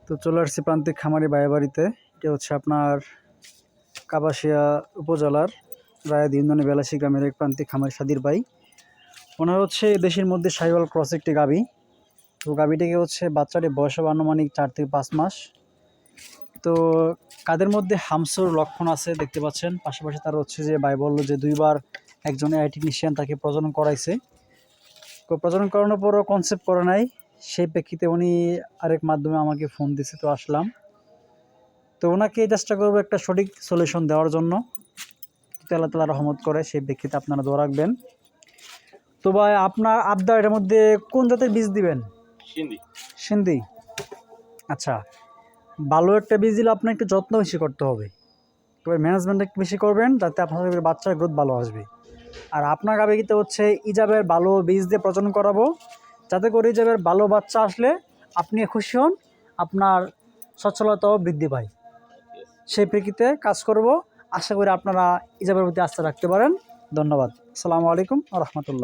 তো চলে আসছি প্রান্তিক খামারি ভাইয়ের বাড়িতে। এটা হচ্ছে আপনার কাপাসিয়া উপজেলার রায়াদি ইউনিয়নের বেলাসী গ্রামের এক প্রান্তিক খামারি সাদির ভাই। ওনার হচ্ছে দেশের মধ্যে সাহিওয়াল ক্রস একটি গাভী। তো গাভীটিকে হচ্ছে বাচ্চাটির বয়স হবে আনুমানিক 4 থেকে 5 মাস। তো কাদের মধ্যে হামসুর লক্ষণ আছে দেখতে পাচ্ছেন। পাশাপাশি তার হচ্ছে যে ভাই বললো যে 2বার একজন এআই টেকনিশিয়ান তাকে প্রজনন করাইছে। তো প্রজনন করানোর পরও কনসেপ্ট করে নাই, সেই প্রেক্ষিতে উনি আরেক মাধ্যমে আমাকে ফোন দিছে। তো আসলাম, তো ওনাকে চেষ্টা করবো একটা সঠিক সলিউশন দেওয়ার জন্য। আল্লাহ তাআলা রহমত করে, সেই প্রেক্ষিতে আপনারা দোয়া রাখবেন। তো ভাই আপনার আবদার এর মধ্যে কোন জাতের বীজ দিবেন? সিন্ধি। আচ্ছা, ভালো একটা বীজ দিলে আপনার একটু যত্ন বেশি করতে হবে, তবে ম্যানেজমেন্ট একটু বেশি করবেন যাতে আপনাদের বাচ্চার গ্রোথ ভালো আসবে। আর আপনার গাভীতে হচ্ছে ইজাবের ভালো বীজ দিয়ে প্রজনন করাবো, যাতে করে ইজাবের ভালো বাচ্চা আসলে আপনি খুশি হন, আপনার সচ্ছলতাও বৃদ্ধি পায়। সেই প্রেক্ষিতে কাজ করব। আশা করি আপনারা ইজাবের প্রতি আস্থা রাখতে পারেন। ধন্যবাদ। আসসালামু আলাইকুম ওয়া রাহমাতুল্লাহ।